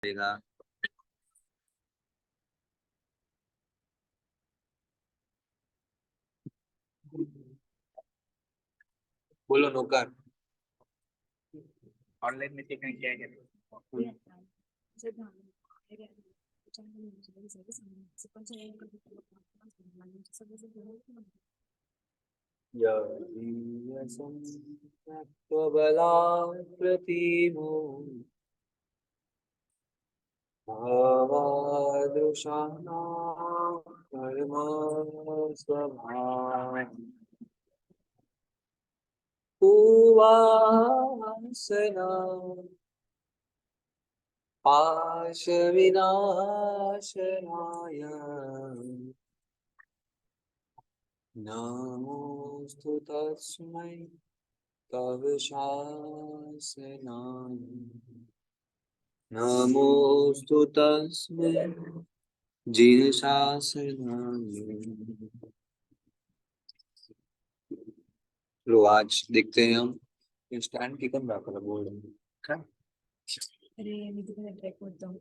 देगा। बोलो नौकर। ऑनलाइन में सीखना क्या है? यदीयसंबला प्रतिमो भावादृशानां कर्म स्वभाव उवासना पाशविनाशनाय नमोस्तु तस्मै तव शासनाय। नमोस्तु तस्मै जिन शासनाय। लो आज देखते हैं हम स्टैंड कितना दाखला बोर्ड क्या। अरे निधि को ट्रैक करता हूँ।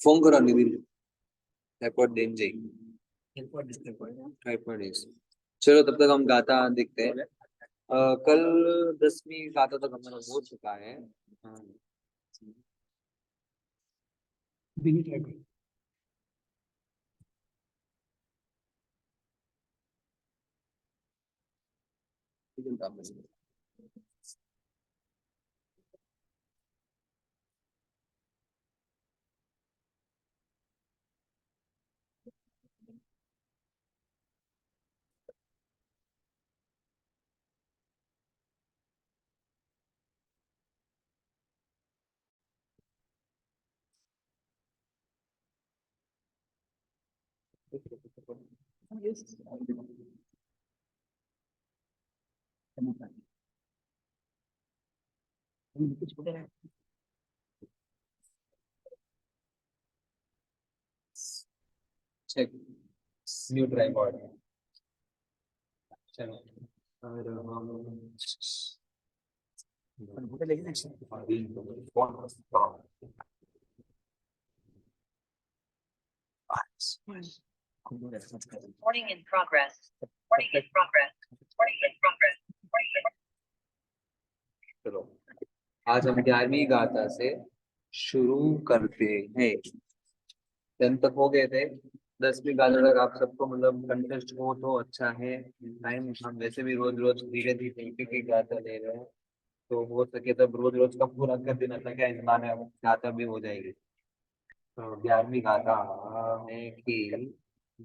फोन करो निधि ट्राइपॉड देन जाएगी। ट्राइपॉड है। चलो तब तक हम गाता देखते हैं। कल 10वीं गाता तक हमारा हो चुका है। हाँ। Check new tripod. चलो और Recording in progress. Recording in progress. Recording in progress. चलो आज हम 11वीं गाथा से शुरू करते हैं। 10 तक हो गए थे। 10वीं गाथा तक आप सबको मतलब कंटेस्ट हो तो अच्छा है। टाइम हम वैसे भी रोज रोज धीरे धीरे एक एक गाथा ले रहे हैं, तो हो सके तब रोज रोज का पूरा कर देना था क्या, इस बार गाथा भी हो जाएगी। तो 11वीं गाथा है कि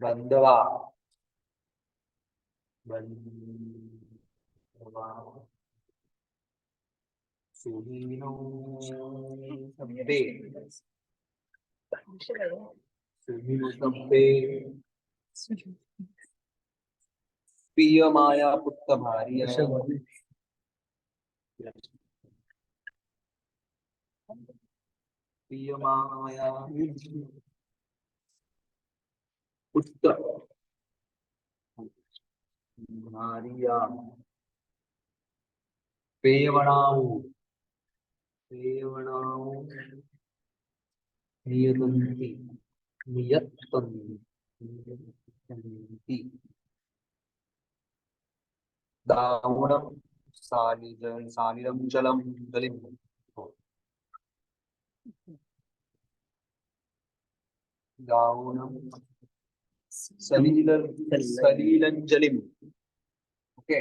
बंदवा बंदवा सुहीनो सब्बे सुहीनो सब्बे प्रिय माया पुत्र भारी प्रिय माया पुत्र भारिया पेवणाऊ पेवणाऊ नियतन्ति नियतन्ति दारुणं सालिलं जलं जलिं दारुणं सलिलं जलिं। ओके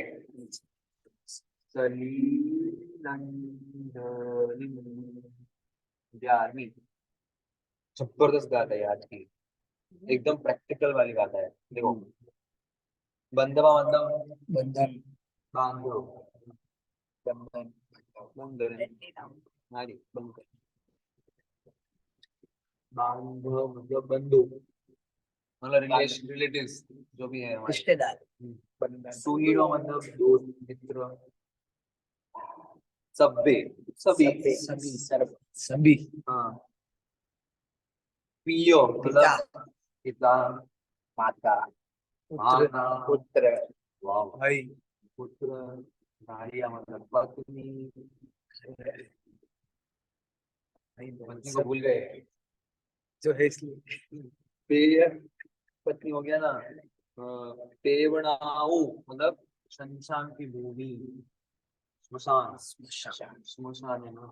सलिलं जलिं। 11वीं जबरदस्त गाता है आज की, एकदम प्रैक्टिकल वाली गाता है। देखो बंदवा मतलब बंधन बांधो बंधन बंधन नारी बंधन बांधो मतलब बंधु मतलब रिलेटिव्स जो भी है रिश्तेदार। सुहीनो मतलब दोस्त मित्र। सब्बे सभी सभी सर्व सभी। हाँ पियो मतलब पिता माता माता पुत्र भाई पुत्र भारिया मतलब पत्नी पत्नी को भूल गए जो है इसलिए पेय पत्नी हो गया ना। पेवणाऊ मतलब शमशान की भूमि, स्मशान स्मशान है ना,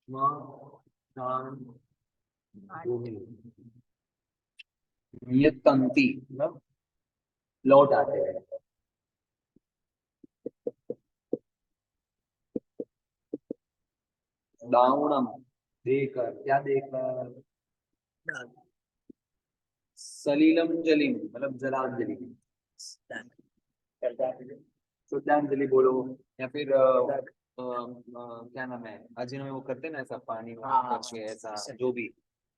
स्मशान भूमि। नियतंती मतलब लौट आते हैं। दाउणम देकर, क्या देकर? सलीलम जलिम मतलब जलांजलि, श्रद्धांजलि बोलो। या फिर क्या नाम है, अजीनों में वो करते हैं ना ऐसा पानी में करके, ऐसा जो भी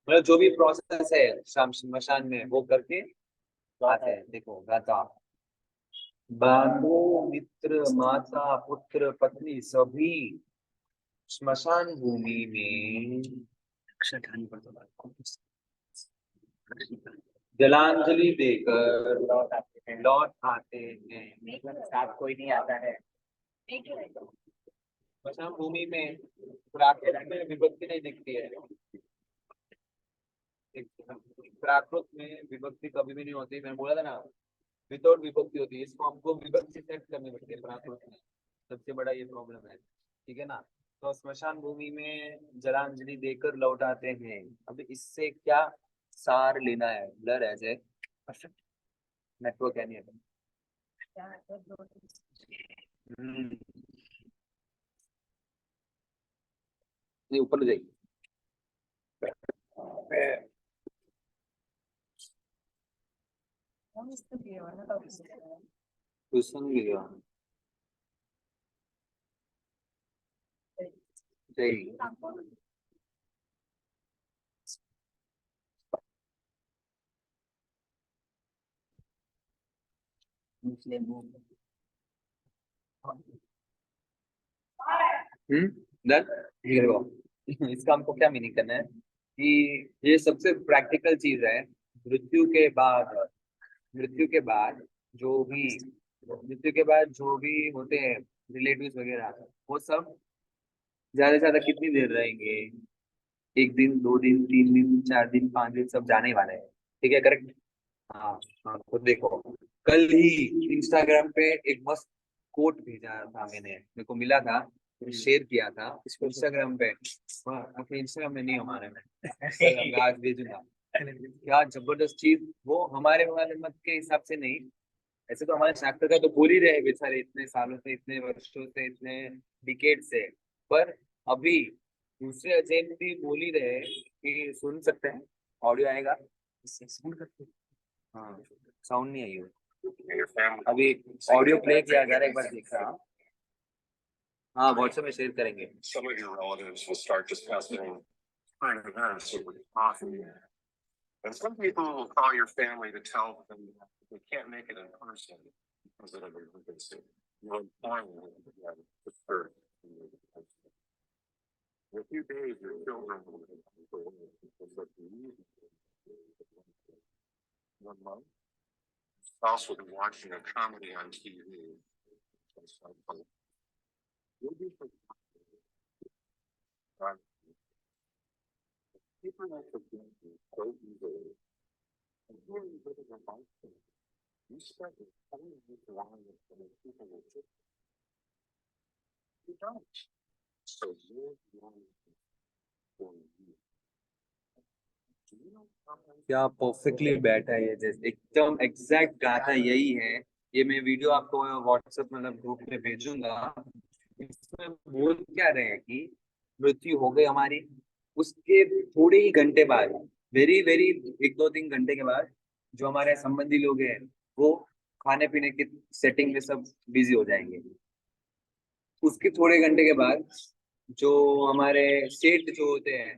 मतलब जो भी प्रोसेस है शाम श्मशान में वो करके आते हैं। देखो गाता, बंधु मित्र माता पुत्र पत्नी सभी श्मशान भूमि में अक्षरधानी पर तो जलांजलि देकर लौट आते हैं। साथ कोई नहीं आता है। श्मशान भूमि में प्राकृत में विभक्ति नहीं दिखती है। प्राकृत में विभक्ति कभी भी नहीं होती, मैंने बोला था ना, विदाउट विभक्ति होती है। इसको हमको विभक्ति सेट करनी पड़ती है प्राकृत में, सबसे बड़ा ये प्रॉब्लम है। ठीक है ना। तो श्मशान भूमि में जलांजलि देकर लौट आते हैं। अब इससे क्या सार लेना है? ब्लर एज ए नेटवर्क है नहीं है। नहीं ऊपर ले जाइए। क्वेश्चन लिया सही। डन। इसका हमको क्या मीनिंग करना है कि ये सबसे प्रैक्टिकल चीज है। मृत्यु के बाद, मृत्यु के बाद जो भी मृत्यु के बाद जो भी होते हैं रिलेटिव्स वगैरह, वो सब ज्यादा से ज्यादा कितनी देर रहेंगे? एक दिन, 2 दिन, 3 दिन, 4 दिन, 5 दिन, सब जाने ही वाले हैं। ठीक है, करेक्ट। हाँ। हाँ तो देखो, कल ही इंस्टाग्राम पे एक मस्त कोट भेजा था मैंने, मेरे को मिला था, शेयर किया था इंस्टाग्राम पे। हाँ इंस्टाग्राम में नहीं, हमारे में Instagram पे आज भेजूंगा। क्या जबरदस्त चीज वो, हमारे वाले मत के हिसाब से नहीं। ऐसे तो हमारे शास्त्र का तो बोल ही रहे बेचारे, इतने सालों से, इतने वर्षों से, इतने डिकेड से। पर अभी दूसरे अध्ययन भी बोल ही रहे कि सुन सकते हैं, ऑडियो आएगा, सुन सकते हैं। हाँ साउंड नहीं आई हो अभी, ऑडियो प्ले किया जा रहा है, एक बार देख रहा। हाँ व्हाट्सएप में शेयर करेंगे। Some of your relatives will start discussing current events over coffee. And some people will call your family to tell them that they can't make it in person because of an emergency. You'll inform them that it's first. In a few days, your children will be because of the reason. 1 month. Spouse will be watching a comedy on TV. You'll be people like to think so easily. And here you live in a life. You spend your whole life around with people will just you don't. So you're going for you. Do you know how many क्या perfectly बैठा है ये, जैसे एकदम exact गाना यही है। ये मैं वीडियो आपको व्हाट्सएप मतलब ग्रुप में भेजूंगा। इसमें बोल क्या रहे हैं कि मृत्यु हो गई हमारी, उसके थोड़े ही घंटे बाद, वेरी वेरी 1-2-3 घंटे के बाद, जो हमारे संबंधी लोग हैं वो खाने पीने की सेटिंग में सब बिजी हो जाएंगे। उसके थोड़े घंटे के बाद जो हमारे सेठ जो होते हैं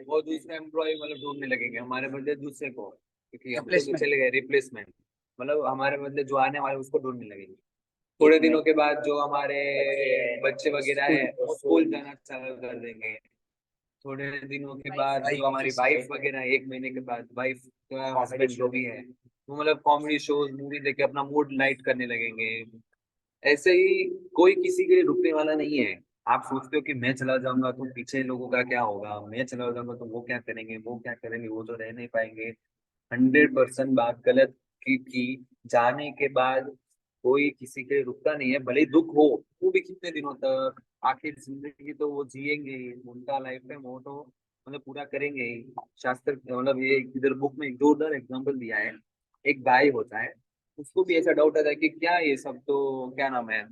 वो दूसरे एम्प्लॉय मतलब ढूंढने लगेंगे हमारे बदले दूसरे को, क्योंकि हम तो चले गए रिप्लेसमेंट, मतलब हमारे बदले जो आने वाले उसको ढूंढने लगेंगे। थोड़े दिनों के बाद जो हमारे बच्चे वगैरह है वो स्कूल जाना चालू कर देंगे। थोड़े दिनों के बाद जो हमारी वाइफ वगैरह है, 1 महीने के बाद वाइफ हस्बैंड जो भी है वो मतलब कॉमेडी शोज मूवी देख के अपना मूड लाइट करने लगेंगे। ऐसे ही कोई किसी के लिए रुकने वाला नहीं है। आप सोचते हो कि मैं चला जाऊंगा तो पीछे लोगों का क्या होगा, मैं चला जाऊंगा तो वो क्या करेंगे, वो क्या करेंगे, वो तो रह नहीं पाएंगे। 100% बात गलत की जाने के बाद कोई किसी के लिए रुकता नहीं है, भले ही दुख हो वो भी कितने दिनों तक, आखिर जिंदगी तो वो जिएंगे ही, उनका लाइफ टाइम वो तो मतलब पूरा करेंगे ही। शास्त्र मतलब ये इधर बुक में एक जोरदार एग्जाम्पल दिया है। एक भाई होता है, उसको भी ऐसा डाउट आता है कि क्या ये सब तो क्या नाम है,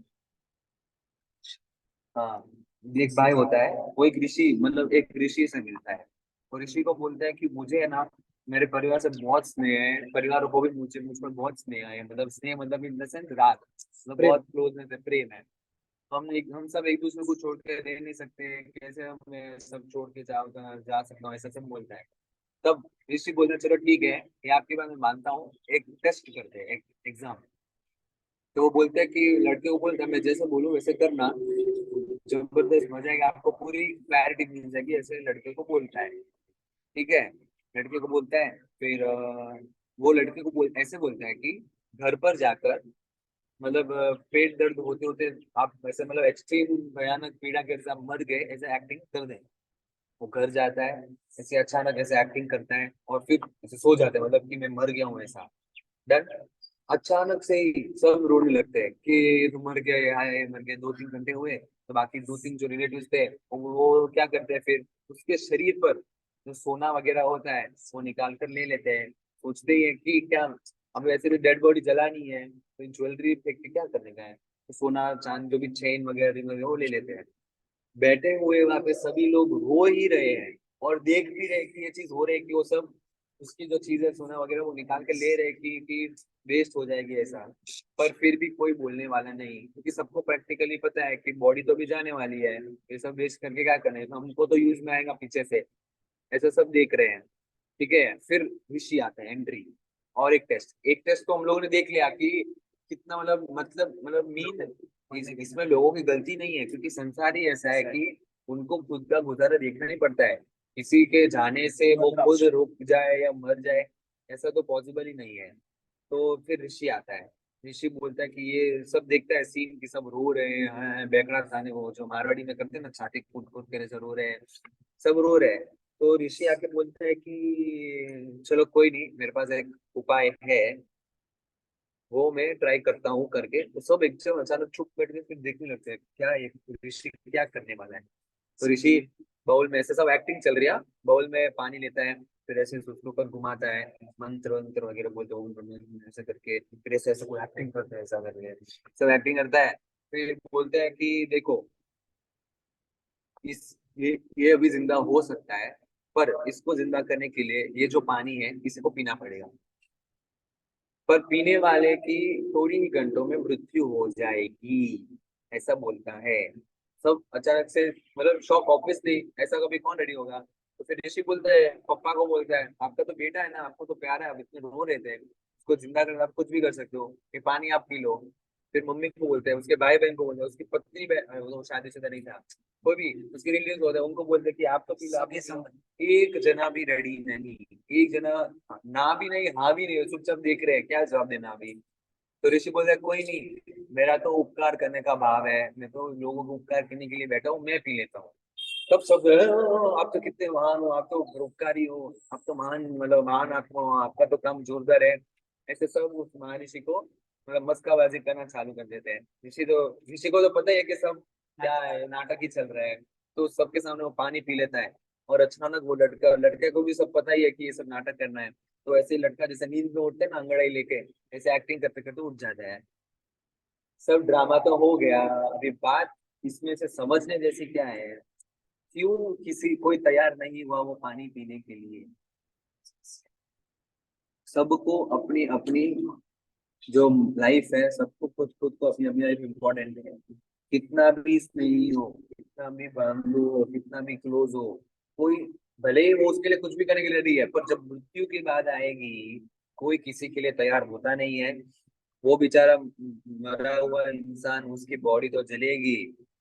हाँ, एक भाई होता है, वो एक ऋषि मतलब एक ऋषि से मिलता है। और ऋषि को बोलता है कि मुझे है ना मेरे परिवार से बहुत स्नेह है, परिवार को भी मुझे मुझ पर बहुत स्नेह है, मतलब स्नेह मतलब इन द सेंस राग, मतलब प्रेम। बहुत क्लोजनेस है, प्रेम है। हम सब एक दूसरे को छोड़ के रह नहीं सकते, कैसे हम सब छोड़ के जा सकता हूँ, ऐसा सब बोलता है। तब ऋषि बोलते हैं चलो ठीक है, ये आपकी बात मैं मानता हूँ, एक टेस्ट करते हैं, एक एग्जाम। तो वो बोलते हैं कि लड़के को बोलते हैं मैं जैसे बोलूँ वैसे करना, जबरदस्त मजा आएगा, आपको पूरी क्लैरिटी मिल जाएगी, ऐसे लड़के को बोलता है। ठीक है, लड़के को बोलता है, फिर वो लड़के को ऐसे बोलता है कि घर पर जाकर मतलब पेट दर्द होते होते आप ऐसे मतलब एक्सट्रीम भयानक पीड़ा के साथ मर गए ऐसे एक्टिंग कर दें। वो घर जाता है, ऐसे अचानक ऐसे एक्टिंग करता है और फिर ऐसे सो जाता है, मतलब कि मैं मर गया हूँ ऐसा। डन। अचानक से ही सब रोने लगते हैं कि तुम मर गए, हाय मर गए, 2-3 घंटे हुए। तो बाकी 2-3 जो रिलेटिव्स थे वो क्या करते हैं फिर, उसके शरीर पर जो सोना वगैरह होता है वो निकाल कर ले लेते हैं। सोचते ही है कि क्या, अब वैसे भी डेड बॉडी जलानी है तो ज्वेलरी फेंक के क्या करने का है, तो सोना चांद जो भी चेन वगैरह रिंग वगैरह वो ले लेते हैं। बैठे हुए वहां पे सभी लोग रो ही रहे हैं और देख भी रहे कि ये चीज हो रही है, कि वो सब उसकी जो चीजें सोना वगैरह वो निकाल के ले रहे हैं कि वेस्ट हो जाएगी ऐसा। पर फिर भी कोई बोलने वाला नहीं, क्योंकि सबको प्रैक्टिकली पता है कि बॉडी तो भी जाने वाली है, ये सब वेस्ट करके क्या करना है, तो हमको तो यूज में आएगा पीछे से, ऐसा सब देख रहे हैं। ठीक है, फिर ऋषि आता है एंट्री। और एक टेस्ट तो हम लोगों ने देख लिया कि कितना मतलब मीन, इसमें लोगों की गलती नहीं है, क्योंकि संसार ही ऐसा है कि उनको खुद का गुजारा देखना ही पड़ता है। किसी के जाने से वो खुद रुक जाए या मर जाए, ऐसा तो पॉसिबल ही नहीं है। तो फिर ऋषि आता है। ऋषि बोलता है कि ये सब देखता है सीन कि सब रो रहे हैं, बैकड़ा खाने वो जो मारवाड़ी में करते हैं ना, छाती कूद कूद कर ऐसे रो रहे हैं, सब रो रहे हैं। तो ऋषि आके बोलते हैं कि चलो कोई नहीं, मेरे पास एक उपाय है, वो मैं ट्राई करता हूँ करके। तो सब एकदम अचानक चुप बैठ के फिर देखने लगते हैं क्या ये ऋषि क्या करने वाला है। तो ऋषि बाउल में ऐसे सब एक्टिंग चल रही है, बाउल में पानी लेता है, फिर ऐसे उसके ऊपर घुमाता है, मंत्र वंत्र वगैरह बोलते हैं ओम ऐसे करके, फिर ऐसे ऐसे कोई एक्टिंग करता है, ऐसा करके सब एक्टिंग करता है। फिर बोलते हैं कि देखो इस ये अभी जिंदा हो सकता है, पर इसको जिंदा करने के लिए ये जो पानी है इसको पीना पड़ेगा, पर पीने वाले की थोड़ी ही घंटों में मृत्यु हो जाएगी, ऐसा बोलता है। सब अचानक से मतलब शॉक, ऑब्वियसली ऐसा कभी कौन रेडी होगा। तो फिर ऋषि बोलता है, पप्पा को बोलता है आपका तो बेटा है ना, आपको तो प्यार है, आप इतने रो रहे थे, उसको जिंदा करना आप कुछ भी कर सकते हो, ये पानी आप पी लो। फिर मम्मी को बोलते हैं, उसके भाई बहन को बोलते हैं, उसकी पत्नी वो शादीशुदा नहीं था, कोई भी उसके रिलेटिव होता है, उनको बोलते हैं कि आप तो पी लो, आप ये समझ। एक जना भी रेडी नहीं, एक जना ना भी नहीं हाँ भी नहीं, चुपचाप देख रहे हैं क्या जवाब देना अभी। तो ऋषि बोलता है कोई नहीं, मेरा तो उपकार करने का भाव है, मैं तो लोगों को उपकार करने के लिए बैठा हूँ, मैं पी लेता हूँ। तब सब आप तो कितने महान हो, आप तो परोपकारी हो, आप तो महान मतलब महान आत्मा हो, आपका तो काम जोरदार है। ऐसे सब उस महर्षि को मतलब मस्काबाजी करना चालू कर देते हैं। ऋषि को तो पता ही है कि सब क्या है, नाटक ही चल रहा है। तो सबके सामने वो पानी पी लेता है। और अचानक वो लड़का, लड़के को भी सब पता ही है कि ये सब नाटक करना है। तो ऐसे ही लड़का जैसे नींद में उठते हैं ना अंगड़ाई लेके, ऐसे एक्टिंग करते करते उठ जाता है। सब ड्रामा तो हो गया, अभी बात इसमें से समझने जैसी क्या है, क्यों किसी कोई तैयार नहीं हुआ वो पानी पीने के लिए। सबको अपनी अपनी जो लाइफ है, सबको खुद खुद को अपनी अपनी लाइफ इम्पोर्टेंट है। कितना भी स्नेही हो, कितना भी बंधु हो, कितना भी क्लोज हो, कोई भले ही वो उसके लिए कुछ भी करने के लिए रेडी है, पर जब मृत्यु की बात आएगी कोई किसी के लिए तैयार होता नहीं है। वो बेचारा मरा हुआ इंसान, उसकी बॉडी तो जलेगी,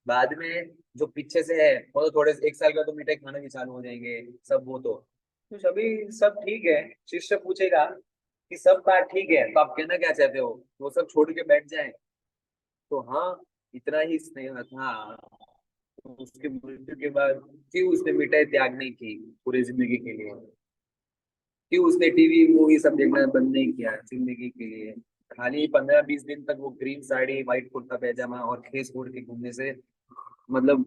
बाद में जो पीछे से है वो तो थोड़े 1 साल का तो मिठाई खाना भी चालू हो जाएंगे सब, वो तो सभी सब ठीक है। शिष्य पूछेगा कि सब बात ठीक है तो आप कहना क्या चाहते हो, वो सब छोड़ के बैठ जाए। तो हाँ, इतना ही स्नेह था तो उसके मृत्यु के बाद क्यों उसने मिठाई त्याग नहीं की पूरी जिंदगी के लिए? क्यों उसने टीवी मूवी सब देखना बंद नहीं किया जिंदगी के लिए? खाली 15-20 दिन तक वो ग्रीन साड़ी, व्हाइट कुर्ता पैजामा और खेस ओढ़ के घूमने से मतलब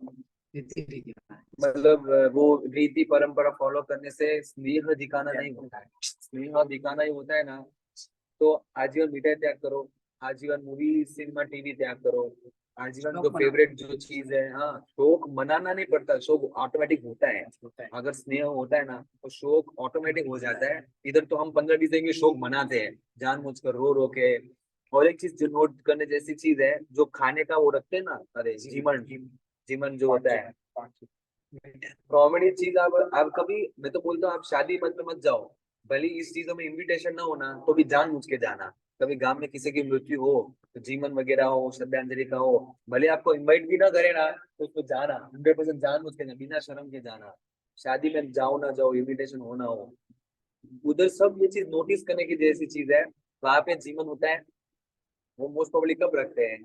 वो रीति परंपरा फॉलो करने से स्नेह दिखाना नहीं होता है। स्नेह दिखाना ही होता है ना, तो आजीवन मिठाई त्याग करो, आजीवन मूवी सिनेमा टीवी त्याग करो, आजीवन जो फेवरेट जो चीज है, हाँ शौक मनाना नहीं पड़ता, शौक ऑटोमेटिक होता है। अगर स्नेह होता है ना तो शौक ऑटोमेटिक हो जाता है। इधर तो हम 15-20 दिन के शौक मनाते हैं जानबूझकर रो रो के। और एक चीज जो नोट करने जैसी चीज है, जो खाने का वो रखते हैं ना, अरे जीमन, जीमन जो होता है, कॉमेडी चीज। आप कभी, मैं तो बोलता हूँ आप शादी मत में मत जाओ, भले इस चीजों में इनविटेशन ना होना तो भी जानबूझ के जाना। कभी गांव में किसी की मृत्यु हो तो जीवन वगैरह हो, श्रद्धांजलि का हो, भले आपको इनवाइट भी ना करे ना तो उसको जाना 100% जानबूझ के, बिना शर्म के जाना। शादी में जाओ ना जाओ, इनविटेशन हो ना हो, उधर सब ये चीज नोटिस करने की जैसी चीज है। वहां पे जीवन होता है, वो मोस्ट प्रोबेबली कब रखते हैं,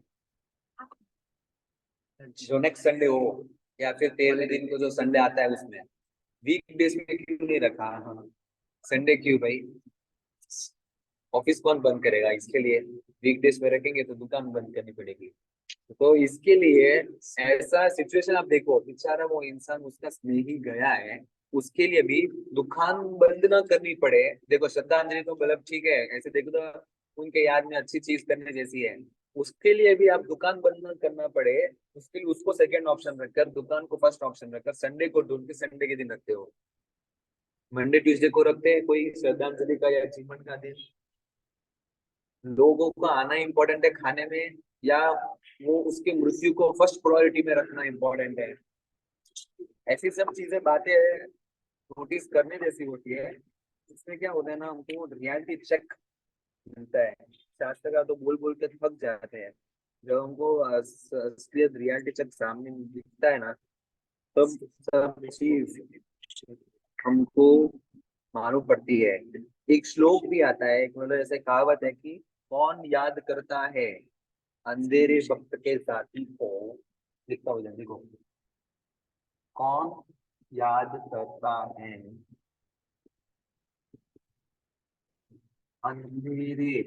जो नेक्स्ट संडे हो या फिर 13वें दिन को जो संडे आता है उसमें। वीक डेज में क्यों नहीं रखा? हाँ, संडे क्यों भाई? ऑफिस कौन बंद करेगा इसके लिए? वीक डेज में रखेंगे तो दुकान बंद करनी पड़ेगी। तो इसके लिए ऐसा सिचुएशन आप देखो, बेचारा वो इंसान उसका स्नेही गया है, उसके लिए भी दुकान बंद ना करनी पड़े। देखो श्रद्धांजलि तो मतलब ठीक है, ऐसे देखो तो उनके याद में अच्छी चीज करने जैसी है, उसके लिए भी आप दुकान बंद ना करना पड़े, उसके लिए उसको सेकंड ऑप्शन रखकर दुकान को फर्स्ट ऑप्शन रखकर संडे को ढूंढ के संडे के दिन रखते हो। मंडे ट्यूसडे को रखते हैं कोई श्रद्धांजलि का या जीवन का दिन। लोगों का आना इम्पोर्टेंट है खाने में, या वो उसकी मृत्यु को फर्स्ट प्रायोरिटी में रखना इम्पोर्टेंट है? ऐसी सब चीजें बातें नोटिस करने जैसी होती है। इसमें क्या होता है ना, हमको रियलिटी चेक मिलता है। शास्त्र का तो बोल बोल के थक जाते हैं, जब हमको असलियत रियलिटी चेक सामने दिखता है ना, तब सब चीज हमको मालूम पड़ती है। एक श्लोक भी आता है, एक मतलब ऐसे कहावत है कि कौन याद करता है अंधेरे वक्त के साथी को। लिखता हो जाए देखो, कौन याद करता है अंधेरे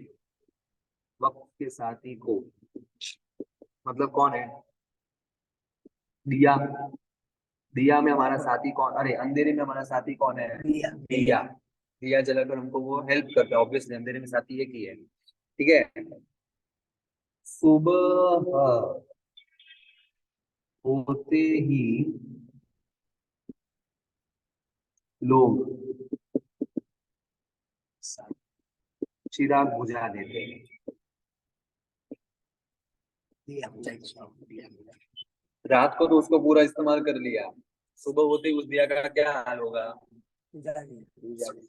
वक्त के साथी को? मतलब कौन है? दिया। दिया में हमारा साथी कौन, अरे अंधेरे में हमारा साथी कौन है? दिया। दिया जलाकर हमको वो हेल्प करता है, ऑब्वियसली अंधेरे में साथी एक ही है। ठीक है। सुबह होते ही लोग चिराग बुझा देते हैं। रात को तो उसको पूरा इस्तेमाल कर लिया, सुबह होते ही उस दिया का क्या हाल होगा?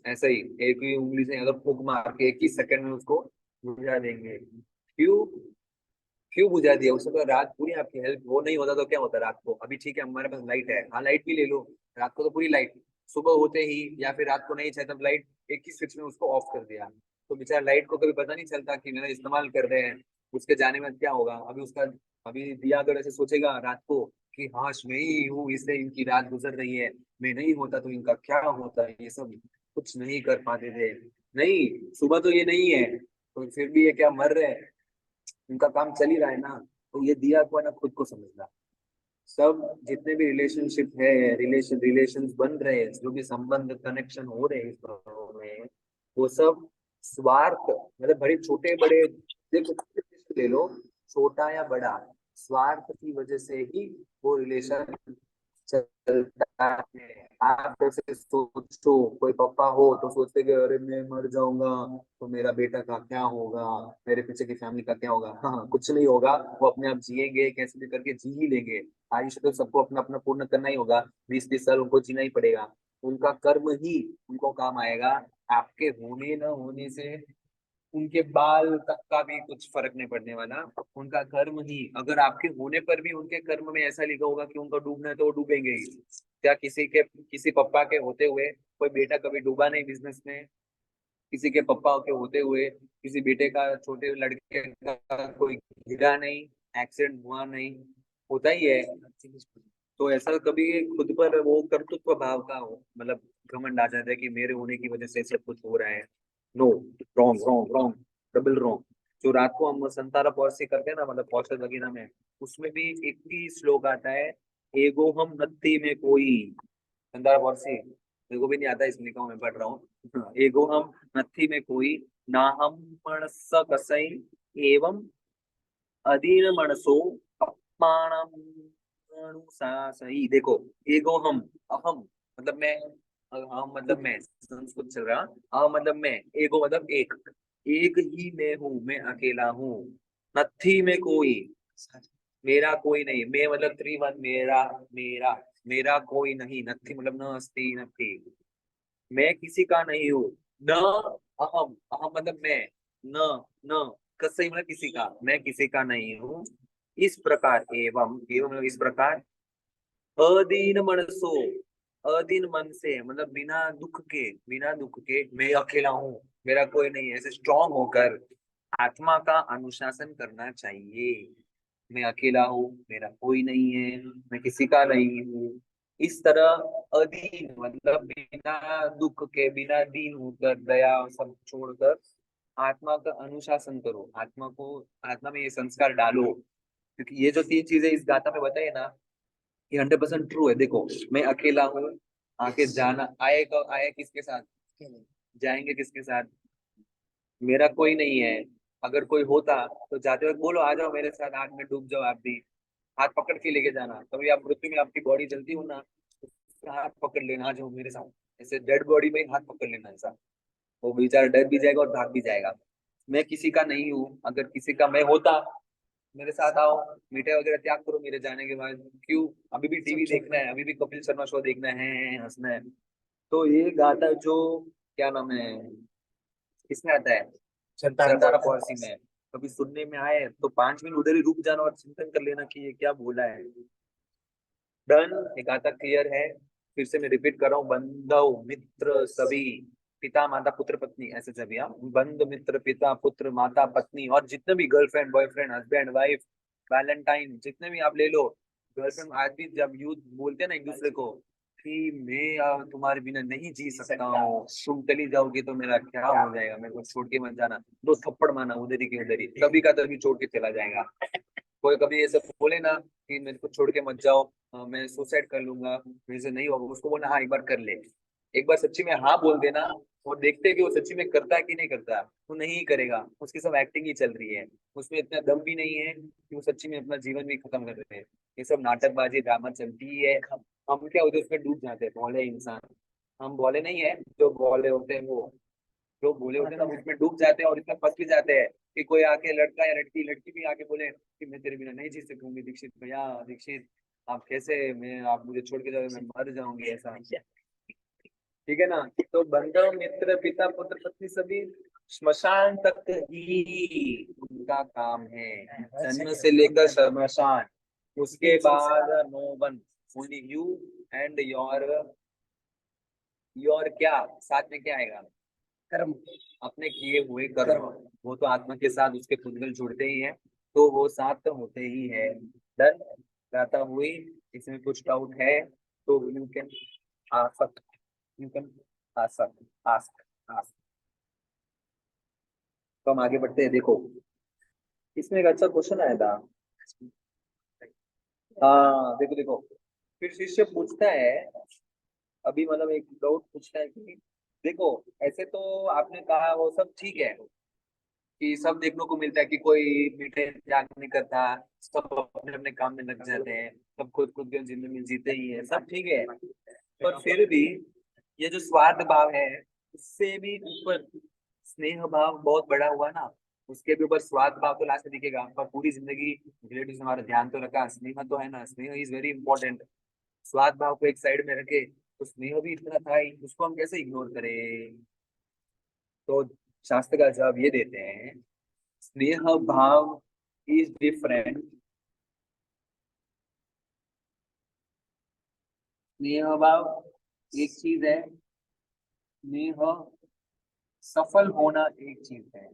ऐसा ही एक ही उंगली से अगर फूक मार के 21 सेकंड में उसको बुझा देंगे। क्यों? क्यों बुझा दिया उसने? तो रात पूरी आपकी हेल्प, वो नहीं होता तो क्या होता रात को? अभी ठीक है हमारे पास लाइट है, हाँ लाइट भी ले लो, रात को तो पूरी लाइट, सुबह होते ही या फिर रात को नहीं चाहिए तब लाइट एक ही स्विच में उसको ऑफ कर दिया, तो बेचारा लाइट को कभी पता नहीं चलता कि मेरा इस्तेमाल कर रहे हैं, उसके जाने में क्या होगा? अभी उसका, अभी दिया अगर ऐसे सोचेगा रात को कि हाँ मैं ही हूँ, इससे इनकी रात गुजर रही है, मैं नहीं होता तो इनका क्या होता, ये सब कुछ नहीं कर पाते थे। नहीं, सुबह तो ये नहीं है तो फिर भी ये क्या मर रहे हैं? उनका काम चल ही रहा है ना। तो ये दिया को है ना खुद को समझना। सब जितने भी रिलेशनशिप है, रिलेशंस बन रहे हैं, जो भी संबंध कनेक्शन हो रहे हैं इस घरों में, वो सब स्वार्थ, मतलब बड़े छोटे बड़े, देखो ले लो, छोटा या बड़ा, स्वार्थ की वजह से ही वो रिलेशन चलता है। आप जैसे सोचो, कोई पापा हो तो सोचते कि अरे मैं मर जाऊंगा तो मेरा बेटा का क्या होगा, मेरे पीछे की फैमिली का क्या होगा? हाँ कुछ नहीं होगा, वो अपने आप जिएंगे, कैसे भी करके जी ही लेंगे। आयुष्य तो सबको अपना अपना पूर्ण करना ही होगा, 20-30 साल उनको जीना ही पड़ेगा। उनका कर्म ही उनको काम आएगा। आपके होने न होने से उनके बाल तक का भी कुछ फर्क नहीं पड़ने वाला। उनका कर्म ही, अगर आपके होने पर भी उनके कर्म में ऐसा लिखा होगा कि उनको डूबना है तो वो डूबेंगे ही। क्या किसी पप्पा के होते हुए कोई बेटा कभी डूबा नहीं बिजनेस में? किसी के पप्पा के होते हुए किसी बेटे का, छोटे लड़के का कोई गिरा नहीं, एक्सीडेंट हुआ नहीं? होता ही है। तो ऐसा कभी खुद पर वो कर्तृत्व भाव का हो, मतलब घमंड आ जाता है कि मेरे होने की वजह से सब कुछ हो रहा है। No, wrong wrong wrong, double wrong. जो रात को हम संतारा पौर्सी करते हैं ना, मतलब पौषद वगैरह में, उसमें भी एक ही श्लोक आता है, एगो हम नत्थी में कोई। संतारा पौर्सी मेरे को भी नहीं आता, इसलिए मैं पढ़ रहा हूँ। एगो हम नत्थी में कोई, ना हम मणस कसई, एवं अधीन मनसो अपमानम अनुशासई। देखो, एगो हम, अहम मतलब मैं, अहम मतलब मैं, संस्कृत चल रहा, अहम मतलब मैं, एगो मतलब एक, एक ही मैं हूँ, मैं अकेला हूँ। नथी में कोई, मेरा कोई नहीं, मैं मतलब त्रिवन, मेरा, मेरा, मेरा कोई नहीं, नथी मतलब न अस्ति नथी, मैं किसी का नहीं हूँ। न अहम, अहम मतलब मैं, न, न कसई मतलब किसी का, मैं किसी का नहीं हूँ। इस प्रकार, एवं, एवं मतलब इस प्रकार, अदीन मनसो, अदीन मन से मतलब बिना दुख के, बिना दुख के मैं अकेला हूँ, मेरा कोई नहीं है, ऐसे स्ट्रांग होकर आत्मा का अनुशासन करना चाहिए। मैं अकेला हूँ, मेरा कोई नहीं है, मैं किसी का नहीं हूँ। इस तरह अधीन मतलब बिना दुख के, बिना दीन होकर, दया सब छोड़कर आत्मा का अनुशासन करो, आत्मा को, आत्मा में ये संस्कार डालो। क्योंकि ये जो तीन चीजें इस गाथा में बताई है ना, ये 100% ट्रू है। देखो, मैं अकेला हूँ, आके जाना, आएगा, आए किसके साथ, जाएंगे किसके साथ, मेरा कोई नहीं है। अगर कोई होता तो जाते वक्त बोलो, आ जाओ मेरे साथ, आग में डूब जाओ आप भी, हाथ पकड़ के लेके जाना। कभी आप मृत्यु में आपकी बॉडी जलती हो ना, उसका हाथ पकड़ लेना, आ जाओ मेरे साथ, ऐसे डेड बॉडी में ही हाथ पकड़ लेना ऐसा। वो बेचारा डर भी जाएगा और भाग भी जाएगा। मैं किसी का नहीं हूँ, अगर किसी का मैं होता, मेरे साथ आओ, मिठाई वगैरह त्याग करो मेरे जाने के बाद। क्यों, अभी भी टीवी देखना है, अभी भी कपिल शर्मा शो देखना है, हंसना है। तो ये गाता जो, क्या नाम है, किसमें आता है, संतारा पॉलिसी में। कभी सुनने में आए तो 5 मिनट उधर ही रुक जाना और चिंतन कर लेना कि ये क्या बोला है। डन, ये गाथा क्लियर है। फिर से मैं रिपीट कर रहा हूँ, बंधु मित्र सभी, पिता माता पुत्र पत्नी, ऐसे सभी, हाँ, बंध मित्र पिता पुत्र माता पत्नी, और जितने भी girlfriend boyfriend husband wife Valentine, जितने भी आप ले लो। गर्लफ्रेंड आज भी जब यूथ बोलते हैं ना एक दूसरे को कि मैं तुम्हारे बिना नहीं जी सकता हूँ, तुम चली जाओगी तो मेरा क्या हो जाएगा, मेरे को छोड़ के मत जाना, दो थप्पड़ मारना उधर ही के उधर ही, कभी का तभी छोड़ के चला जाएगा। कोई कभी ऐसे बोले ना कि मेरे को छोड़ के मत जाओ, मैं सुसाइड कर लूंगा, मेरे से नहीं होगा, उसको बोलना हाँ एक बार कर ले। एक बार सच्ची में हाँ बोल देना, और देखते हैं कि वो सच्ची में करता है कि नहीं करता। वो नहीं ही करेगा, उसकी सब एक्टिंग ही चल रही है, उसमें इतना दम भी नहीं है कि वो सच्ची में अपना जीवन भी खत्म कर रहे हैं। ये सब नाटकबाजी ड्रामा चलती ही है। हम क्या होते हैं उसमें डूब जाते हैं, भोले इंसान। हम भोले नहीं है, जो भोले होते हैं वो, जो भोले होते हैं ना, उसमें डूब जाते हैं और इसमें फंस भी जाते हैं कि कोई आके, लड़का या लड़की, लड़की भी आके बोले कि मैं तेरे बिना नहीं जी सकूंगी दीक्षित भैया, दीक्षित आप कैसे, मैं, आप मुझे छोड़ के जाओगे, मैं मर जाऊंगी ऐसा। ठीक है ना। तो बंधु मित्र पिता पुत्र पत्नी सभी श्मशान तक ही उनका काम है, जन्म से लेकर श्मशान। उसके बाद no one, only you and your क्या, साथ में क्या आएगा, कर्म, अपने किए हुए कर्म। वो तो आत्मा के साथ उसके पुद्गल जुड़ते ही है, तो वो साथ तो होते ही है। डन, गाता हुई, इसमें कुछ डाउट है तो you can ask, you can ask, ask, ask. तो हम आगे बढ़ते हैं। देखो, इसमें एक अच्छा क्वेश्चन आया था। हाँ देखो देखो, फिर शिष्य पूछता है, अभी मतलब एक डाउट पूछता है कि देखो, ऐसे तो आपने कहा वो सब ठीक है कि सब देखने को मिलता है कि कोई मीठे त्याग नहीं करता, सब अपने अपने काम में लग जाते हैं, सब खुद खुद की जिंदगी जीते ही है, सब ठीक है। पर फिर भी ये जो स्वार्थ भाव है, उससे भी ऊपर स्नेह भाव बहुत बड़ा हुआ ना, उसके भी ऊपर स्वार्थ भाव तो लास्ट में दिखेगा। पर पूरी जिंदगी रिलेटिव हमारा ध्यान तो रखा, स्नेह तो है ना, स्नेह इज वेरी इंपॉर्टेंट। स्वार्थ भाव को एक साइड में रखे तो स्नेह भी इतना था ही, उसको हम कैसे इग्नोर करें। तो शास्त्र का जवाब ये देते हैं, स्नेह भाव इज डिफरेंट। स्नेह भाव एक चीज है, स्नेह सफल होना एक चीज है।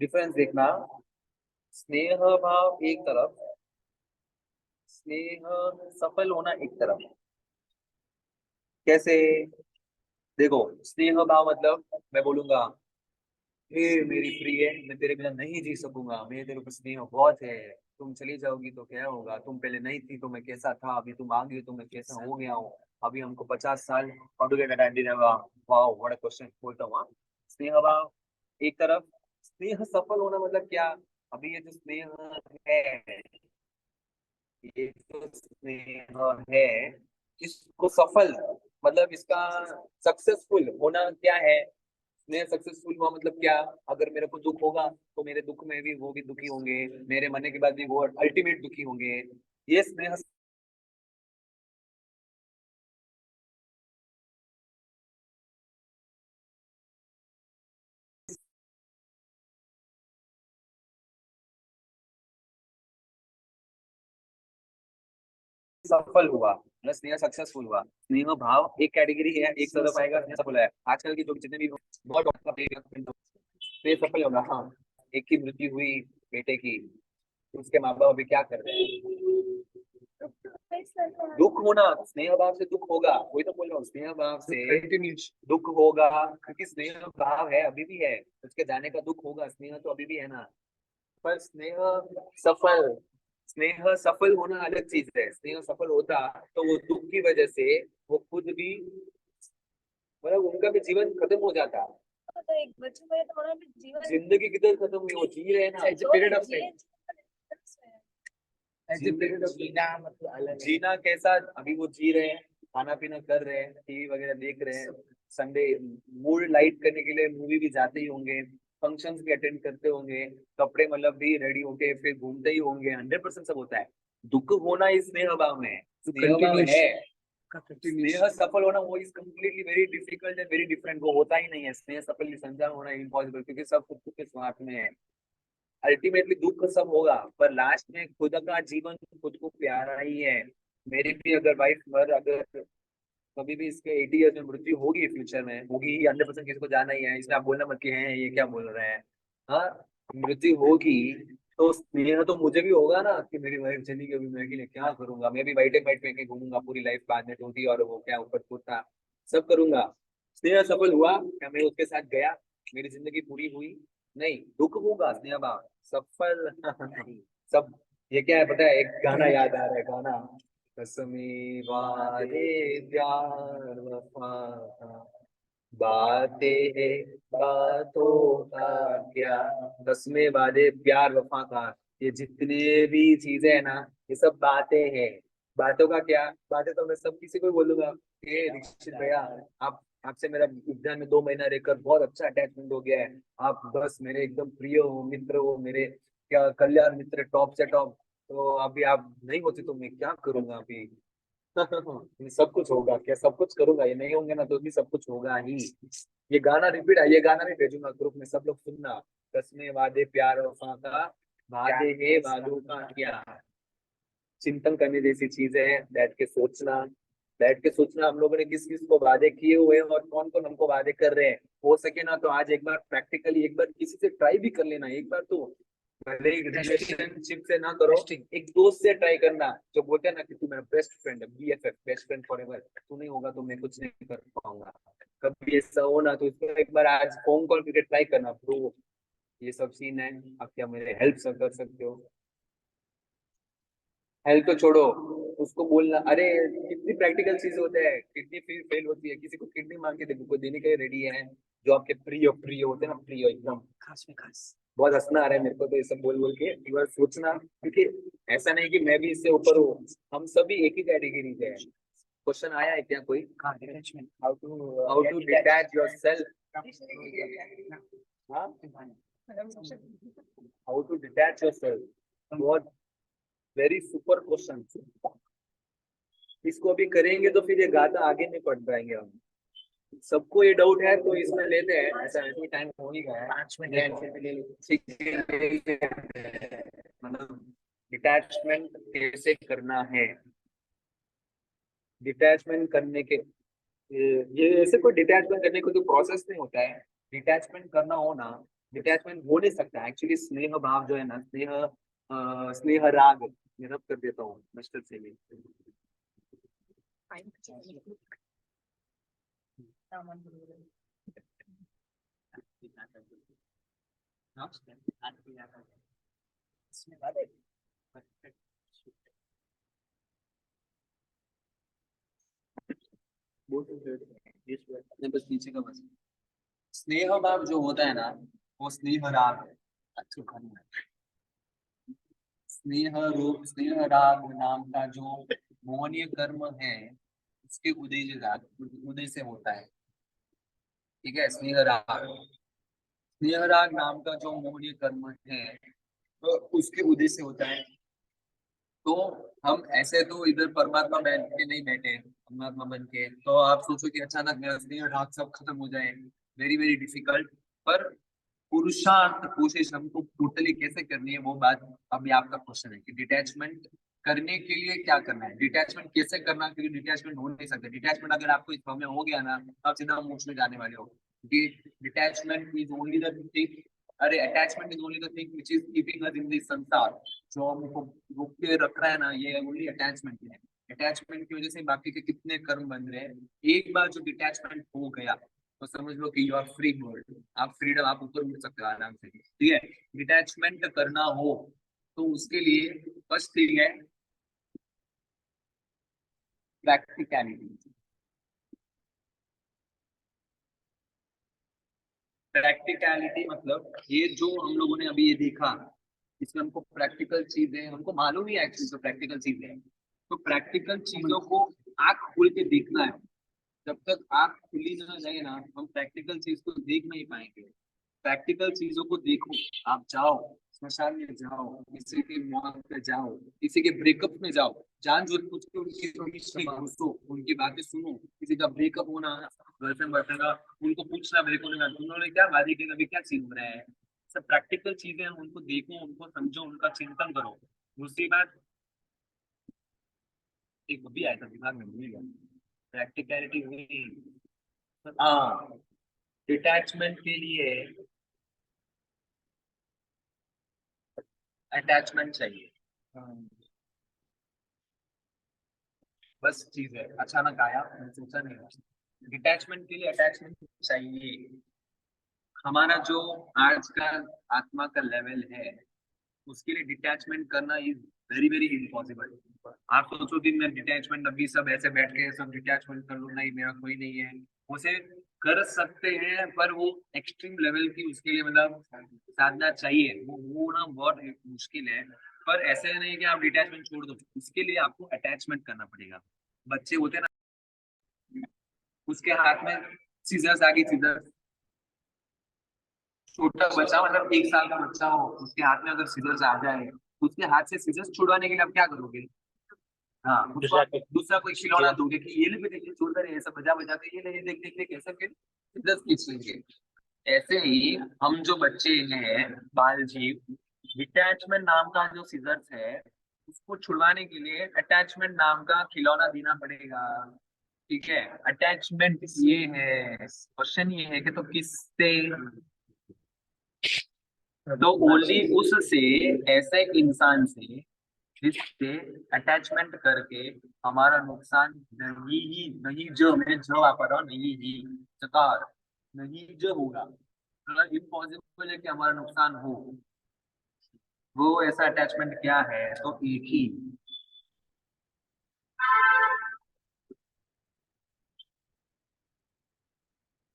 डिफरेंस देखना, स्नेह भाव एक तरफ, स्नेह सफल होना एक तरफ, कैसे? देखो, स्नेह भाव मतलब मैं बोलूंगा, हे मेरी प्रिय, मैं तेरे बिना नहीं जी सकूंगा, मेरे तेरे ऊपर स्नेह बहुत है, तुम चली जाओगी तो क्या होगा, तुम पहले नहीं थी तो मैं कैसा था, अभी तुम आ गई तो मैं कैसा हो गया हूँ, अभी हमको 50 साल वाह व्हाट अ क्वेश्चन बोलता हूँ, हाँ? स्नेह भाव एक तरफ, स्नेह सफल होना मतलब क्या? अभी ये जो स्नेह है, ये जो स्नेह है, इसको सफल मतलब इसका सक्सेसफुल होना क्या है? स्नेह सक्सेसफुल हुआ मतलब क्या? अगर मेरे को दुख होगा तो मेरे दुख में भी वो भी दुखी होंगे, मेरे मरने के बाद भी वो अल्टीमेट दुखी होंगे। ये स्नेह सफल हुआ, मतलब स्नेह सक्सेसफुल हुआ। स्नेह भाव एक कैटेगरी है, एक तरफ आएगा स्नेह सफल है। आजकल की जो जितने भी बहुत स्नेह सफल होगा, हाँ। एक की मृत्यु हुई बेटे की, उसके माँ बाप अभी क्या कर रहे हैं? दुख होना, स्नेह भाव से दुख होगा, वही तो बोल रहा हूँ, स्नेह भाव से दुख होगा, क्योंकि स्नेह भाव है अभी भी है, उसके जाने का दुख होगा, स्नेह तो अभी भी है ना। पर सफल स्नेह सफल होना अलग चीज है। स्नेह सफल होता तो वो दुख की वजह से वो खुद भी, मतलब उनका भी जीवन खत्म हो जाता। तो एक बच्चों का थोड़ा भी जीवन जिंदगी किधर खत्म हुई, वो जी रहे हैं ना, पीरियड ऑफ ये ऐसे पीरियड ऑफ जीना मतलब अलग है। जीना कैसा, अभी वो जी रहे हैं, खाना पीना कर रहे हैं, टीवी वगैरह देख रहे हैं, संडे मूड लाइट करने के लिए मूवी भी जाते ही होंगे, फंक्शंस भी अटेंड करते होंगे, कपड़े मतलब भी रेडी होके फिर घूमते ही होंगे, 100% सब होता है। दुख होना इस स्नेह भाव में है, स्नेह भाव है। स्नेह सफल होना वो is completely very difficult and very different, वो होता ही नहीं है। स्नेह सफल संचार होना इम्पॉसिबल, क्योंकि सब खुद के स्वार्थ में है। अल्टीमेटली दुख सब होगा, पर लास्ट में खुद का जीवन खुद को प्यारा ही है। मेरी भी अगर वाइफ मर, अगर कभी भी इसके 80 ईयर्स में मृत्यु होगी, फ्यूचर में होगी ही 100%, किसी को जाना ही है, इसमें आप बोलना मत कि हैं ये क्या बोल रहे हैं। हाँ, मृत्यु होगी तो स्नेह तो मुझे भी होगा ना, कि मेरी वाइफ चली गई, अभी मैं के लिए क्या करूंगा, मैं भी वाइट एंड वाइट पहन के घूमूंगा पूरी लाइफ, बाद में टूटी और वो क्या ऊपर टूटा, सब करूंगा। स्नेह सफल हुआ क्या मैं उसके साथ गया, मेरी जिंदगी पूरी हुई? नहीं, दुख होगा, स्नेह भाव सफल सब। ये क्या है पता है, एक गाना याद आ रहा है, गाना, कसमी वादे प्यार वफा का, बातें हैं बातों का क्या, कसमें वादे प्यार वफा का, ये जितने भी चीजें है ना, ये सब बातें हैं। बातों का क्या? बातें तो मैं सब किसी को ही बोलूंगा, ए दीक्षित भैया, आप आपसे मेरा उद्यान में 2 महीना रहकर बहुत अच्छा अटैचमेंट हो गया है, आप बस मेरे एकदम प्रिय हो, मित्र हो, मेरे क्या कल्याण मित्र, टॉप से टॉप। तो अभी आप नहीं होते तो मैं क्या करूंगा अभी। ये सब कुछ होगा क्या? सब कुछ करूंगा, ये नहीं होंगे ना तो भी सब कुछ होगा ही। ये गाना रिपीट है, ये गाना भी भेजूंगा ग्रुप में, सब लोग सुनना। कसमें वादे प्यार वफा का, वादे है वादों का क्या। चिंतन करने जैसी चीज है, बैठ के सोचना हम लोगों ने किस किस को वादे किए हुए हैं और कौन कौन हमको वादे कर रहे हैं। हो सके ना तो आज एक बार प्रैक्टिकली एक बार किसी से ट्राई भी कर लेना, एक बार तो, भले एक रिलेशनशिप से ना करो, एक दोस्त से ट्राई करना, जो बोलते हैं ना कि तू मेरा बेस्ट फ्रेंड है, BFF, best friend for ever, तू नहीं होगा तो मैं कुछ नहीं कर पाऊंगा। कभी ऐसा हो ना तो इसको एक बार आज फोन कॉल करके ट्राई करना, ब्रो ये सब सीन है, आप क्या मेरे हेल्प कर सकते हो? हेल्प तो छोड़ो, उसको बोलना, अरे कितनी प्रैक्टिकल चीज होता है, किडनी फिर फेल होती है, किसी को किडनी मांग के देखो, कोई देने के लिए रेडी है, जो आपके प्रिय प्रिय होते हैं ना, प्रिय एकदम खास में खास। बहुत हंसना आ रहा है मेरे को तो ये सब बोल बोल के, एक बार सोचना, क्योंकि ऐसा नहीं कि मैं भी इससे ऊपर हूँ, हम सभी एक ही कैटेगरी से हैं। क्वेश्चन आया है क्या कोई? Attachment how to detach your self, how to detach your self, बहुत वेरी सुपर क्वेश्चन। इसको अभी करेंगे तो फिर ये गाथा आगे नहीं पढ़ पाएंगे हम। सबको ये डाउट है तो इसमें लेते हैं, ऐसा वैसे टाइम हो ही गया है, 5 मिनट मतलब डिटैचमेंट कैसे करना है। डिटैचमेंट करने के ये ऐसे कोई डिटैचमेंट करने को तो प्रोसेस नहीं होता है। डिटैचमेंट करना हो ना, डिटैचमेंट हो नहीं सकता एक्चुअली। स्नेह भाव जो है ना, स्नेह स्नेह राग, मैं रब कर देता हूँ मस्टर्ड से भी। नहीं, बस नीचे का बस। स्नेह भाव जो होता है ना, वो स्नेह राग है। अच्छा खाना है। स्नेह रूप स्नेह राग नाम का जो मोहनीय कर्म है, उसके उदय से होता है। ठीक है, स्नेह राग। स्नेह राग नाम का जो मोहनीय कर्म है, तो उसके उदय से होता है। तो हम ऐसे तो इधर परमात्मा बैठ के नहीं बैठे, परमात्मा बन के, तो आप सोचो कि अचानक मेरा स्नेह राग सब खत्म हो जाए, वेरी वेरी डिफिकल्ट। पर पुरुषार्थ कोशिश हमको टोटली कैसे करनी है, वो बात अभी आपका क्वेश्चन है कि डिटैचमेंट करने के लिए क्या करना है, डिटैचमेंट कैसे करना है, क्योंकि डिटैचमेंट हो नहीं सकता। डिटैचमेंट अगर आपको इस फॉर्म में हो गया ना, तो आप सीधा मोक्ष में जाने वाले हो, क्योंकि detachment is only the thing, अरे attachment is only the thing which is keeping us in this संसार। जो हमको रोक के रख रहा है ना, ये ओनली अटैचमेंट है। अटैचमेंट की वजह से बाकी के कितने कर्म बन रहे हैं। एक बार जो डिटैचमेंट हो गया, तो समझ लो कि यू आर फ्री बर्ड, आप फ्रीडम, आप ऊपर उड़ सकते हो आराम से। ठीक है, डिटैचमेंट करना हो तो उसके लिए फर्स्ट थिंग है प्रैक्टिकलिटी। प्रैक्टिकलिटी मतलब ये जो हम लोगों ने अभी ये देखा, इसमें हमको प्रैक्टिकल चीजें हमको मालूम ही एक्चुअली तो प्रैक्टिकल चीजें हैं। तो प्रैक्टिकल चीजों को आंख खोल के देखना है। जब तक आंख खुली ना जाए ना, हम प्रैक्टिकल चीज को देख नहीं पाएंगे। प्रैक्टिकल चीजों को देखो। आप जाओ, स्मशान में जाओ, किसी के मौत पे जाओ, किसी के ब्रेकअप में जाओ, जान जो पूछ के उनके बीच में घुसो, उनकी बातें सुनो। किसी का ब्रेकअप होना, गर्लफ्रेंड बॉयफ्रेंड का, उनको पूछना ब्रेकअप होने का तुम लोगों ने क्या बातें की, अभी क्या सीन हो रहा है। सब प्रैक्टिकल चीजें हैं, उनको देखो, उनको समझो, उनका चिंतन करो। दूसरी बात, एक भी आया था दिमाग में, भूल गया। प्रैक्टिकलिटी हुई। हाँ, डिटैचमेंट के लिए अटैचमेंट चाहिए। बस चीज है, अचानक आया, मैंने सोचा नहीं। डिटैचमेंट के लिए अटैचमेंट चाहिए। हमारा जो आज का आत्मा का लेवल है, उसके लिए डिटैचमेंट करना इज वेरी वेरी इम्पॉसिबल। आप सोचो कि मैं डिटैचमेंट अभी सब ऐसे बैठ के सब डिटैचमेंट कर लूँ, नहीं मेरा कोई नहीं है। उसे कर सकते हैं, पर वो एक्सट्रीम लेवल की उसके लिए मतलब साधना चाहिए, वो ना बहुत मुश्किल है। पर ऐसे नहीं कि आप डिटैचमेंट छोड़ दो, इसके लिए आपको अटैचमेंट करना पड़ेगा। बच्चे होते हैं ना, उसके हाथ में सीजर्स आ गई, सीजर्स, छोटा बच्चा मतलब 1 साल का बच्चा हो, उसके हाथ में अगर सीजर्स आ जाए, उसके हाथ से सीजर्स छुड़वाने के लिए आप क्या करोगे? हाँ, दूसरा कोई खिलौना दोगे कि ये ले बेटे, ये छोड़ कर ऐसा बजा बजा के, ये ले, ये देख देख देख कैसे फिर सीजर्स खींच लेंगे। ऐसे ही हम जो बच्चे हैं, बाल जीव, डिटैचमेंट नाम का जो सीजर्स है, उसको छुड़वाने के लिए अटैचमेंट नाम का खिलौना देना पड़ेगा। ठीक है, अटैचमेंट ये है, क्वेश्चन ये है कि तो किससे, तो ओनली उससे, ऐसे इंसान से जिससे अटैचमेंट करके हमारा नुकसान नहीं ही नहीं, जो मैं जो आप रहा हूँ, नहीं ही चकार, नहीं जो होगा, मतलब इम्पॉसिबल है कि हमारा नुकसान हो। वो ऐसा अटैचमेंट क्या है, तो एक ही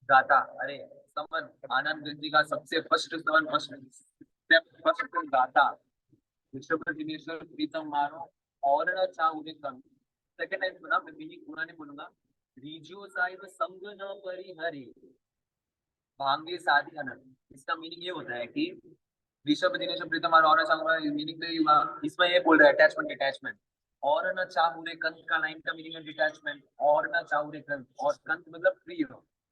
गाता। अरे समन, आनंद गंजी का सबसे फर्स्ट समन, फर्स्ट गाता, विश्व दिनेश्वर प्रीतम मारो और न चाहूरे कम। सेकंड लाइन सुना, मैं मीनिंग पूरा नहीं बोलूंगा। रीजियो साहिब संग न परिहरे, भांगे साधी अनंत। इसका मीनिंग ये होता है कि ऋषभ दिनेश प्रीतम और मीनिंग तो इसमें ये बोल रहा है अटैचमेंट, डिटैचमेंट। और न चाहूरे कंत का लाइन का मीनिंग है डिटैचमेंट। और न चाहूरे कंत, और कंत मतलब प्रिय,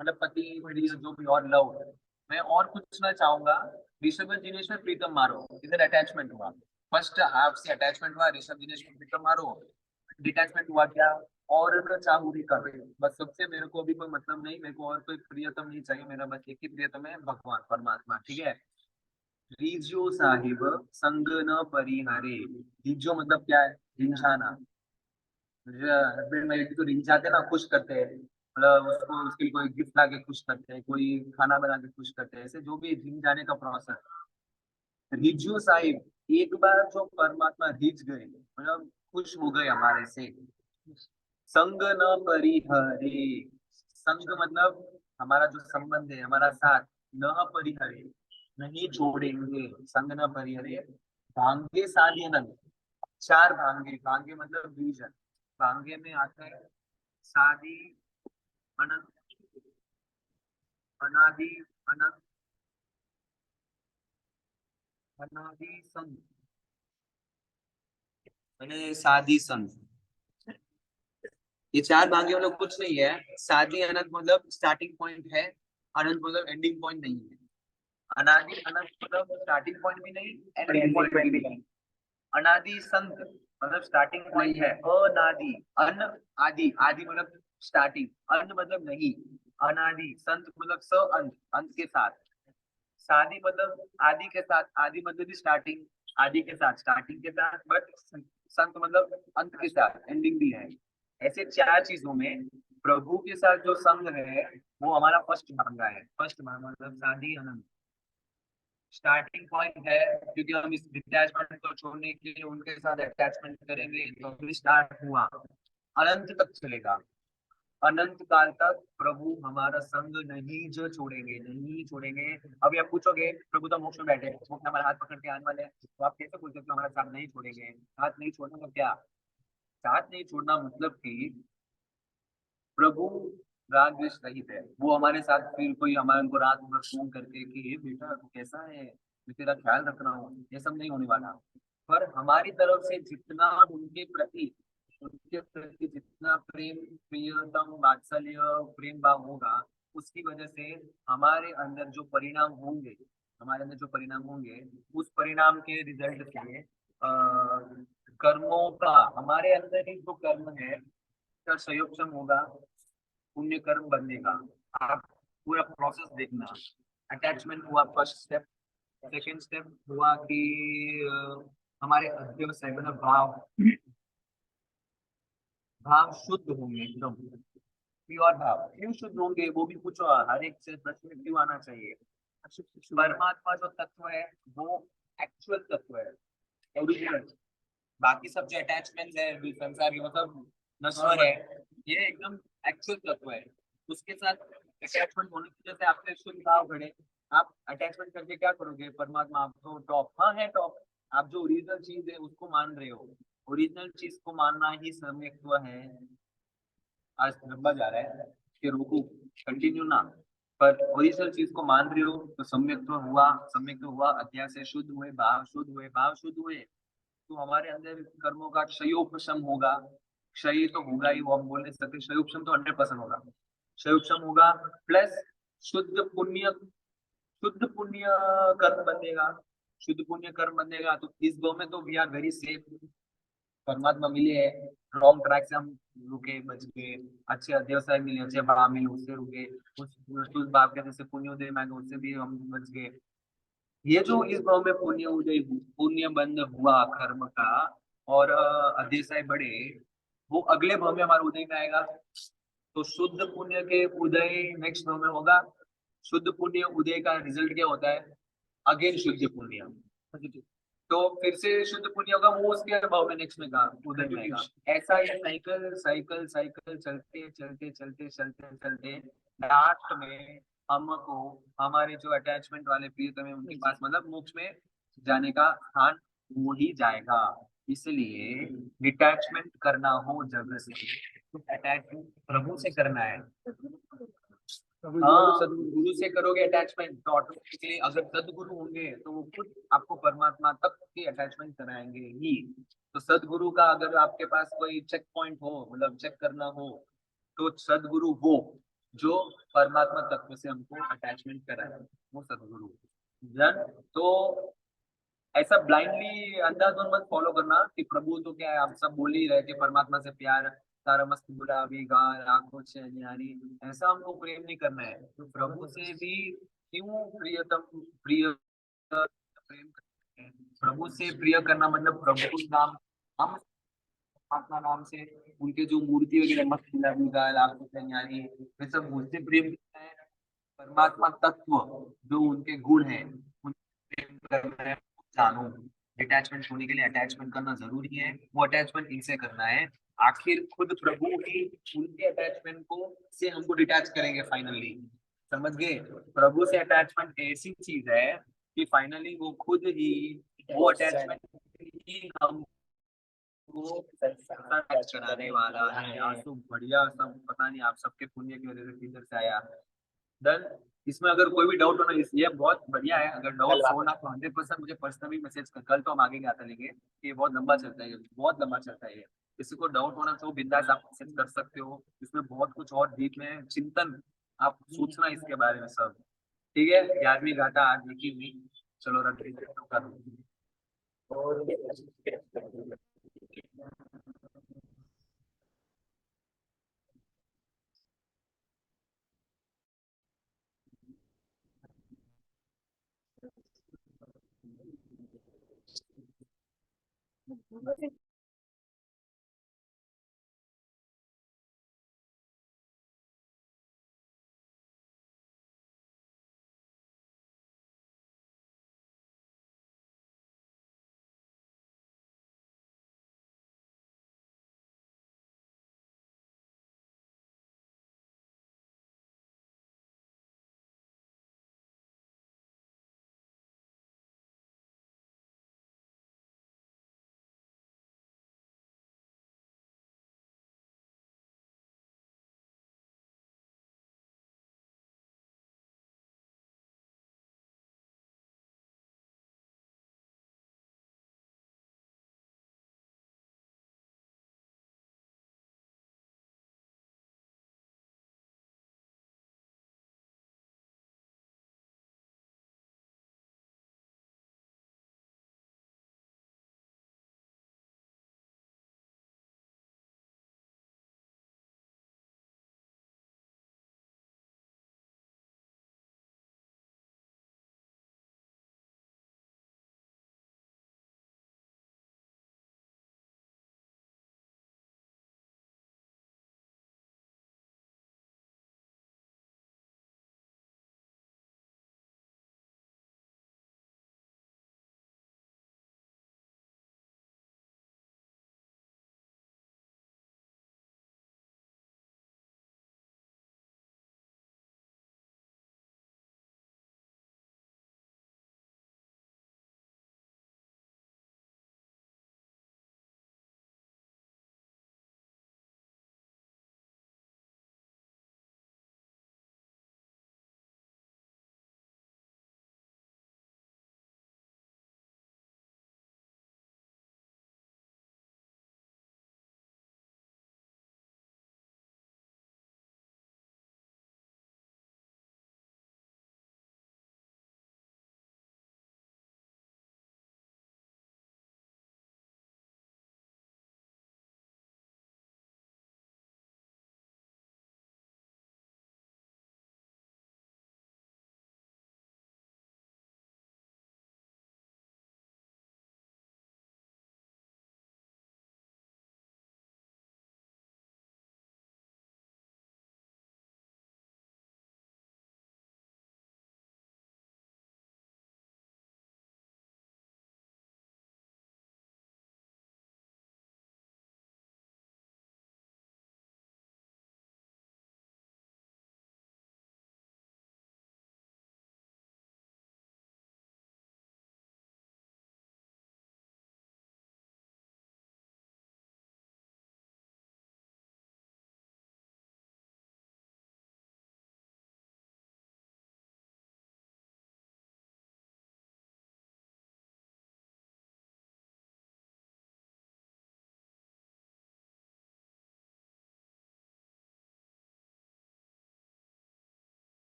मतलब पति प्रिय जो भी, और लव। मैं और कुछ ना चाहूंगा, ऋषभ दिनेश में प्रीतम मारो, इधर अटैचमेंट हुआ। फर्स्ट आपसे अटैचमेंट हुआ, ऋषभ दिनेश में प्रीतम मारो, डिटैचमेंट हुआ क्या, और न चाहूरी कर, बस सबसे मेरे को अभी कोई मतलब नहीं, मेरे को और कोई प्रियतम नहीं चाहिए, मेरा बस एक ही प्रियतम है, भगवान परमात्मा। ठीक है, रीजो साहिब संग न परिहारे। रीजो मतलब क्या है? रिंझाना। हस्बैंड वाइफ को रिंझाते हैं ना, खुश करते हैं, मतलब उसको उसके लिए कोई गिफ्ट ला के खुश करते हैं, कोई खाना बना के खुश करते हैं, ऐसे जो भी रिंझाने का प्रोसेस। रिज्जू साहिब एक बार जो परमात्मा रिझ गए, मतलब खुश हो गए हमारे से। संग न परिहरे। संग मतलब हमारा जो संबंध है, हमारा साथ। न परिहरे, नहीं छोड़ेंगे। संग न परिहरे। भांगे साधे नंद। चार भांगे, भांगे मतलब डिवीजन। भांगे में आता है सादी, अनंत, अनादि, अनंत, अनादि संत, मैंने सादी संत। ये चार भांगे मतलब कुछ नहीं है। सादी अनंत मतलब स्टार्टिंग पॉइंट है, अनंत मतलब एंडिंग पॉइंट नहीं है। अनादि अनंत मतलब स्टार्टिंग पॉइंट भी नहीं, एंडिंग पॉइंट भी नहीं। अनादि संत मतलब स्टार्टिंग पॉइंट है। अनादि, अन, आदि, आदि मतलब स्टार्टिंग, अन मतलब नहीं। अनादि संत मतलब स अंत, अंत के साथ। शादी मतलब आदि के साथ, आदि मतलब स्टार्टिंग, आदि के साथ, स्टार्टिंग के साथ, बट संत मतलब अंत के साथ, एंडिंग भी है। ऐसे चार चीजों में प्रभु के साथ जो संग है वो हमारा फर्स्ट भांगा है। फर्स्ट भांगा मतलब शादी अनंत, स्टार्टिंग पॉइंट है। क्योंकि हम इस डिटैचमेंट को छोड़ने के लिए उनके साथ अटैचमेंट करेंगे तो अभी स्टार्ट हुआ, अनंत तक चलेगा। अनंत काल तक प्रभु हमारा संग नहीं जो छोड़ेंगे, नहीं छोड़ेंगे। अभी आप पूछोगे प्रभु तो मोक्ष में बैठे हैं, मोक्ष में हमारा हाथ पकड़ के आने वाले हैं, तो आप कैसे बोल सकते हो हमारा साथ नहीं छोड़ेंगे? साथ नहीं छोड़ना मतलब क्या? साथ नहीं छोड़ना मतलब कि प्रभु राग द्वेष रहित है, वो हमारे साथ फिर कोई हमारे उनको रात भर फोन करके कि "हे बेटा तू कैसा है, मैं तेरा ख्याल रख रहा हूँ", ये सब नहीं होने वाला। पर हमारी तरफ से जितना उनके प्रति जितना प्रेम, प्रियतम, वात्सल्य, प्रेम भाव होगा, उसकी वजह से हमारे अंदर जो परिणाम होंगे, हमारे अंदर जो परिणाम होंगे, उस परिणाम के रिजल्ट से कर्मों का, हमारे अंदर ही जो कर्म है का संयोजन होगा, पुण्य कर्म बनेगा। आप पूरा प्रोसेस देखना। अटैचमेंट हुआ फर्स्ट स्टेप। सेकंड स्टेप हुआ कि हमारे अध्यवसाय मतलब भाव, भाव शुद्ध होंगे एकदम, प्योर भाव। क्यों शुद्ध होंगे वो भी पूछो, हर एक से प्रश्न क्यों आना चाहिए। परमात्मा जो तत्व है वो एक्चुअल तत्व है, ओरिजिनल। बाकी सब जो अटैचमेंट है संसार की, मतलब नश्वर है, ये एकदम एक्चुअल तत्व है। उसके साथ अटैचमेंट होने की वजह से आपने शुद्ध भाव घड़े। आप अटैचमेंट करके क्या करोगे? परमात्मा आपको टॉप, हाँ है टॉप। आप जो ओरिजिनल चीज है उसको मान रहे हो, ओरिजिनल चीज को मानना ही सम्यक्त्व है। आज लंबा जा रहा है कि रुको, कंटिन्यू ना। पर ओरिजिनल चीज को मान रहे हो तो सम्यक्त्व हुआ, सम्यक्त्व हुआ, अध्यास से शुद्ध हुए, भाव शुद्ध हुए, भाव शुद्ध हुए, तो हमारे अंदर कर्मों का क्षयोपशम होगा। क्षय तो होगा ही, वो हम बोल नहीं सकते, क्षयोपशम तो 100% होगा। क्षयोपशम होगा, प्लस शुद्ध पुण्य, शुद्ध पुण्य कर्म बनेगा। शुद्ध पुण्य कर्म बनेगा तो इस गौ में तो वी आर वेरी सेफ। परमात्मा मिले है, रॉन्ग ट्रैक से हम रुके, बच गए। अच्छे अध्यवसाय मिले, अच्छे भाव मिले, उससे रुके। उस भाव के जैसे पुण्योदय मांगे, उससे भी हम बच गए। ये जो इस भाव में पुण्य उदय, पुण्य बंद हुआ कर्म का, और अतिशय बढ़े, वो अगले भाव में हमारा उदय में आएगा। तो शुद्ध पुण्य के उदय नेक्स्ट भाव में होगा। शुद्ध पुण्य उदय का रिजल्ट क्या होता है? अगेन शुद्ध पुण्य। तो फिर से शुद्ध पुण्य होगा, वो उसके भाव में नेक्स्ट में का उदय में आएगा। ऐसा ये साइकिल साइकिल साइकिल चलते चलते चलते चलते चलते लास्ट में हमको हमारे जो अटैचमेंट वाले प्रियतम है उनके पास, मतलब मोक्ष में जाने का स्थान वो ही जाएगा। इसलिए डिटैचमेंट करना हो जब से, तो अटैचमेंट प्रभु से करना है। हाँ, गुरु से करोगे अटैचमेंट तो ऑटोमेटिकली, अगर सदगुरु होंगे तो वो खुद आपको परमात्मा तक की अटैचमेंट कराएंगे ही। तो सदगुरु का अगर आपके पास कोई चेक पॉइंट हो, मतलब चेक करना हो, तो सदगुरु वो जो परमात्मा तत्व से हमको अटैचमेंट कराए, वो सदगुरु। जन तो ऐसा ब्लाइंडली अंधाधुन मत फॉलो करना कि प्रभु तो क्या है, आप सब बोल ही रहे थे परमात्मा से प्यार, तारा मस्त गुलाबी गाल आंखों से न्यारी, ऐसा हमको प्रेम नहीं करना है। तो प्रभु से भी क्यों प्रियतम, प्रिय प्रेम करते हैं। प्रभु से प्रिय करना मतलब प्रभु नाम, हम अपना नाम से उनके जो मूर्ति वगैरह मस्त यानी वे सब मुझसे प्रेम करना है। परमात्मा तत्व जो उनके गुण है उनसे प्रेम करना है, जानो। डिटैचमेंट होने के लिए अटैचमेंट करना जरूरी है, वो अटैचमेंट इनसे करना है। आखिर खुद प्रभु ही उनके अटैचमेंट को से हमको डिटैच करेंगे फाइनली। समझ गए? प्रभु से अटैचमेंट ऐसी चीज है कि फाइनली वो खुद ही वो अटैचमेंट ही हम वो टच कराने वाला है। आज तो बढ़िया सब, पता नहीं आप सबके पुण्य की वजह से किधर से आया। डन। इसमें अगर कोई भी डाउट हो ना, ये बहुत बढ़िया है। अगर डाउट हो ना तो 100% मुझे पर्सनली मैसेज कर, कल तो हम आगे क्या चलेंगे। ये बहुत लंबा चलता है, बहुत लंबा चलता है ये। किसी को डाउट होना तो बिंदास आप मैसेज कर सकते हो। इसमें बहुत कुछ और डीप में चिंतन आप सोचना इसके बारे में सब। ठीक है, 11वीं गाथा आज लिखी हुई। चलो रख बस